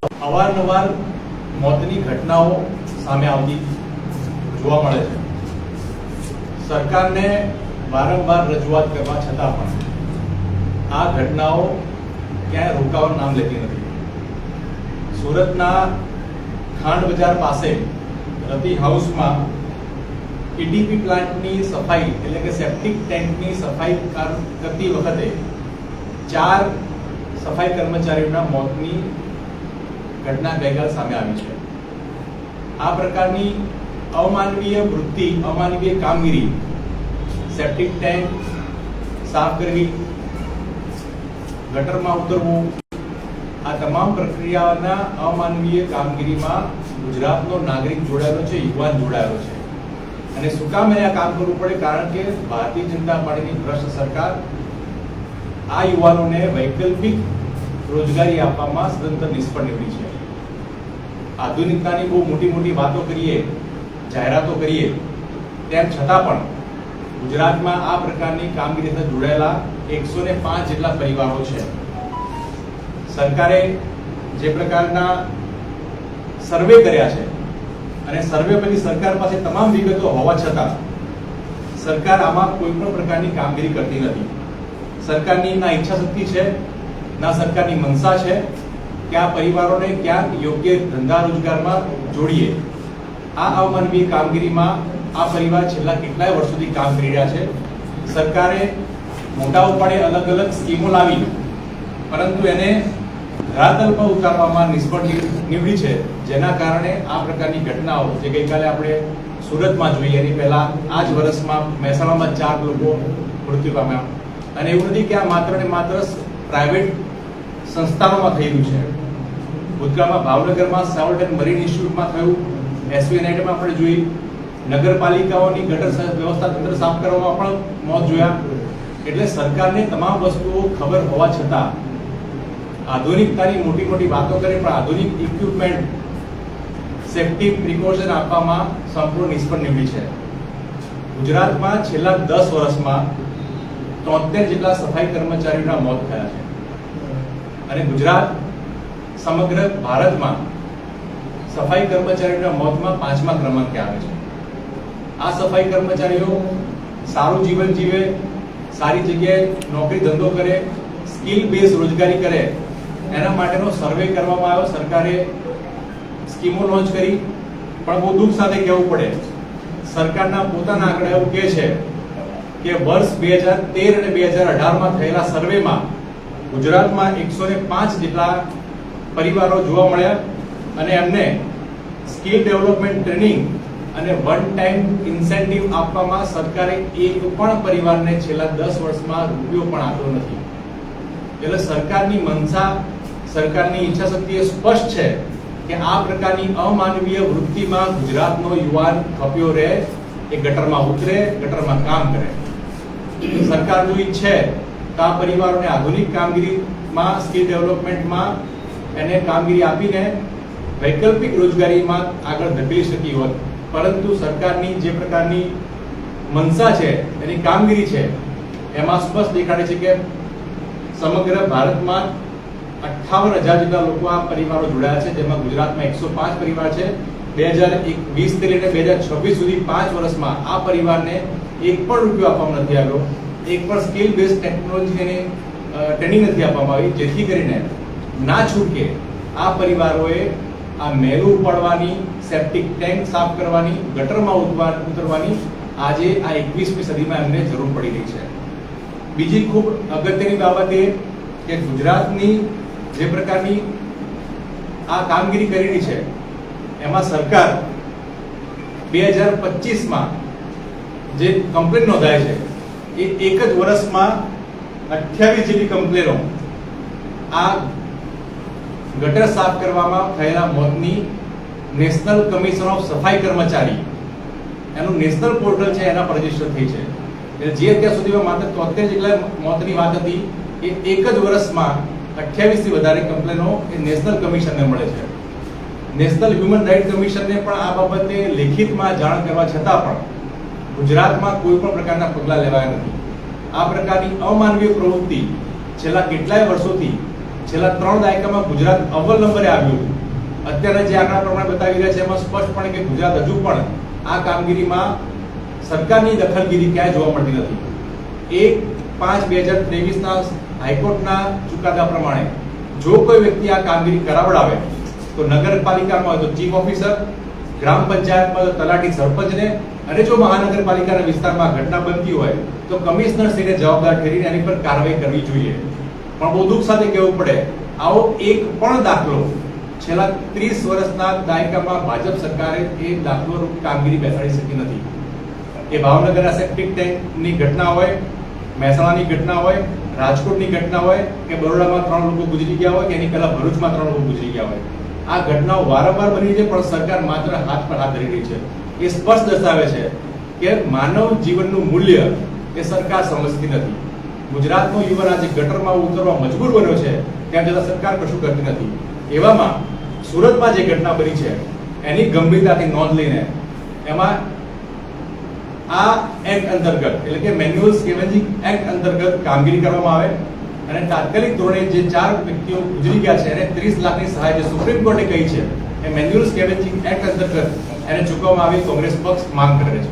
અવારનવાર મોતની ઘટનાઓ સામે આવતી જોવા મળે છે. સરકારને વારંવાર રજૂઆત કરવા છતાં પણ આ ઘટનાઓ ક્યાંય રોકાવાનું નામ લેતી નથી. સુરતના ખાંડ બજાર પાસે રતિ હાઉસમાં ઈડીપી પ્લાન્ટની સફાઈ એટલે કે સેપ્ટિક ટેન્કની સફાઈ કરતી વખતે 4 સફાઈ કર્મચારીઓના મોતની ઘટના ગઈકાલ સામે આવી છે. આ પ્રકારની અમાનવીય વૃત્તિ, અમાનવીય કામગીરી, સેપ્ટિક ટેન્ક સાફ કરવી, ગટરમાં ઉતરવું, આ તમામ પ્રક્રિયાના અમાનવીય કામગીરીમાં ગુજરાતનો નાગરિક જોડાયેલો છે, યુવાન જોડાયેલો છે. અને શું કામ એને આ કામ કરવું પડે? કારણ કે ભારતીય જનતા પાર્ટીની ભ્રષ્ટ સરકાર આ યુવાનોને વૈકલ્પિક રોજગારી આપવામાં સદંતર નિષ્ફળ નીવડી છે. આધુનિકતાની બહુ મોટી મોટી વાતો કરીએ, જાહેરાતો કરીએ, તેમ છતાં પણ ગુજરાતમાં આ પ્રકારની કામગીરી સાથે જોડાયેલા 105 જેટલા પરિવારો છે. સરકારે જે પ્રકારના સર્વે કર્યા છે અને સર્વે પછી સરકાર પાસે તમામ વિગતો હોવા છતાં સરકાર આમાં કોઈ પણ પ્રકારની કામગીરી કરતી નથી. સરકારની ના ઈચ્છા શક્તિ છે, ના સરકારની મનસા છે કે આ પરિવારોને ક્યાંક યોગ્ય ધંધા રોજગારમાં જોડીએ. આ અમાનવીય કામગીરીમાં આ પરિવાર છેલ્લા કેટલાય વર્ષોથી કામ કરી રહ્યા છે. સરકારે મોટા ઉપાડે અલગ અલગ સ્કીમો લાવી, પરંતુ એને ધરાતલ પર ઉતારવામાં નિષ્ફળ નીવડી છે, જેના કારણે આ પ્રકારની ઘટનાઓ જે ગઈકાલે આપણે સુરતમાં જોઈએ, એની પહેલા આ જ વર્ષમાં મહેસાણામાં 4 લોકો મૃત્યુ પામ્યા. અને એવું નથી કે આ માત્ર ને માત્ર પ્રાઇવેટ સંસ્થાઓમાં થઈ રહ્યું છે. ભૂતકાળમાં ભાવનગરમાં સાવર્ટ એન્ડ મરીન ઇન્સ્ટિટ્યૂટમાં થયું, એસવીએનઆઈટીમાં આપણે જોઈ, નગરપાલિકાઓની ગટર વ્યવસ્થા તંત્ર સાફ કરવામાં પણ મોત જોયા. એટલે સરકારને તમામ વસ્તુઓ ખબર હોવા છતાં આધુનિકતાની મોટી મોટી વાતો કરે, પણ આધુનિક ઇક્વિપમેન્ટ, સેફ્ટી પ્રિકોશન આપવામાં સંપૂર્ણ નિષ્ફળ નીવડી છે. ગુજરાતમાં છેલ્લા 10 વર્ષમાં 73 જેટલા સફાઈ કર્મચારીઓના મોત થયા છે. અને ગુજરાત સમગ્ર ભારતમાં સફાઈ કર્મચારીઓના મોતમાં 5મા ક્રમાંકે આવે છે. આ સફાઈ કર્મચારીઓ સારું જીવન જીવે, સારી જગ્યાએ નોકરી ધંધો કરે, સ્કિલ બેઝ રોજગારી કરે, એના માટેનો સર્વે કરવામાં આવ્યો. સરકારે સ્કીમો લોન્ચ કરી, પણ બહુ દુઃખ સાથે કહેવું પડે, સરકારના પોતાના આંકડા એવું કહે છે કે વર્ષ 2013 અને 2018માં થયેલા સર્વેમાં ગુજરાતમાં 105 જેટલા પરિવારો જોવા મળ્યા અને એમને સ્કિલ ડેવલપમેન્ટ ટ્રેનિંગ અને વન ટાઈમ ઇન્સેન્ટિવ આપવામાં સરકારે એક પણ પરિવારને છેલ્લા 10 વર્ષમાં રૂપિયો પણ આપ્યો નથી. એટલે સરકારની મનસા, સરકારની ઈચ્છા શક્તિ એ સ્પષ્ટ છે કે આ પ્રકારની અમાનવીય વૃત્તિમાં ગુજરાતનો યુવાન ખપ્યો રહે, એ ગટરમાં ઉતરે, ગટરમાં કામ કરે. સરકાર જો ઈચ્છે તો આ પરિવારોને આધુનિક કામગીરીમાં, સ્કિલ ડેવલપમેન્ટમાં એને કામગીરી આપીને વૈકલ્પિક રોજગારીમાં આગળ ધકેલી શકી હોત. પરંતુ સરકારની જે પ્રકારની મનસા છે, એની કામગીરી છે, એમાં સ્પષ્ટ દેખાડે છે કે સમગ્ર ભારતમાં 58,000 જેટલા લોકો આ પરિવારો જોડાયા છે, જેમાં ગુજરાતમાં 105 પરિવાર છે. 2020 થી લઈને 2026 સુધી 5 વર્ષમાં આ પરિવારને એક પણ રૂપિયો આપવામાં નથી આવ્યો, એક પણ સ્કિલ બેઝ ટેકનોલોજીની ટ્રેનિંગ નથી આપવામાં આવી, જેથી કરીને ના છૂટકે આ પરિવારોએ આ મેલું ઉપાડવાની, સેપ્ટિક ટેન્ક સાફ કરવાની, ગટરમાં ઉતરવાની આજે આ 21મી સદીમાં એમને જરૂર પડી રહી છે. બીજી ખૂબ અગત્યની બાબત એ કે ગુજરાતની જે પ્રકારની આ કામગીરી કરી રહી છે, એમાં સરકાર 2025માં જે કમ્પ્લેન નોંધાય છે, એ એક જ વર્ષમાં 28 જેટલી કમ્પ્લેનો આ ગટર સાફ કરવામાં થયેલા મોતની નેશનલ કમિશન ઓફ સફાઈ કર્મચારી, એનું નેશનલ પોર્ટલ છે, એના પર રજીસ્ટર થઈ છે. એટલે જે અત્યાર સુધીમાં માત્ર 73 જેટલા મોતની વાત હતી, એ એક જ વર્ષમાં 28 થી વધારે કમ્પ્લેનો એ નેશનલ કમિશનને મળે છે. નેશનલ હ્યુમન રાઇટ કમિશનને પણ આ બાબતે લેખિતમાં જાણ કરવા છતાં પણ ગુજરાતમાં કોઈ પણ પ્રકારના પગલાં લેવાયા નથી. આ પ્રકારની અમાનવીય પ્રવૃત્તિ છેલ્લા કેટલાય વર્ષોથી છેલ્લા 3 દાયકામાં ગુજરાત અવ્વલ નંબરે આવ્યું હતું. અત્યારે જે આંકડા પ્રમાણે બતાવી રહ્યા છે એમાં સ્પષ્ટપણે કે ગુજરાત હજુ પણ આ કામગીરીમાં સરકારની દખલગીરી ક્યાંય જોવા મળતી નથી. 1/5/2023 હાઈકોર્ટના ચુકાદા પ્રમાણે જો કોઈ વ્યક્તિ આ કામગીરી કરાવડાવે તો નગરપાલિકામાં હોય તો ચીફ ઓફિસર, ગ્રામ પંચાયતમાં તો તલાટી સરપંચને, અને જો મહાનગરપાલિકાના વિસ્તારમાં ઘટના બનતી હોય તો કમિશનર શ્રીને જવાબદાર ઠેરીને એની પર કાર્યવાહી કરવી જોઈએ. પણ બહુ દુઃખ સાથે કહેવું પડે, આવો એક પણ દાખલો છેલ્લા 30 વર્ષના દાયકામાં ભાજપ સરકારે એ દાખલો કામગીરી બેસાડી શકી નથી. એ ભાવનગરના સેપ્ટિક ટેન્કની ઘટના હોય, મહેસાણાની ઘટના હોય, રાજકોટની ઘટના હોય કે બરોડામાં 3 લોકો ગુજરી ગયા હોય કે એની પહેલા ભરૂચમાં 3 લોકો ગુજરી ગયા હોય. આ ઘટનાઓ વારંવાર બની છે પણ સરકાર માત્ર હાથ પર હાથ ધરી રહી છે. એ સ્પષ્ટ દર્શાવે છે કે માનવ જીવનનું મૂલ્ય એ સરકાર સમજતી નથી. ગુજરાતનો યુવાન આજે ગટરમાં ઉતરવા મજબૂર બન્યો છે, તેમ છતાં સરકાર કશું કરતી નથી. એવામાં સુરતમાં જે ઘટના બની છે એની ગંભીરતાથી નોંધ લઈને એમાં આ એક્ટ અંતર્ગત એટલે કે મેન્યુઅલ સ્કેવેન્જિંગ એક્ટ અંતર્ગત કામગીરી કરવામાં આવે અને તાત્કાલિક ધોરણે જે 4 વ્યક્તિઓ ગુજરી ગયા છે એને 30 લાખની સહાય જે સુપ્રીમ કોર્ટે કહી છે એ મેન્યુઅલ સ્કેવેન્જિંગ એક્ટ અંતર્ગત એને ચૂકવવામાં આવી કોંગ્રેસ પક્ષ માંગ કરે છે.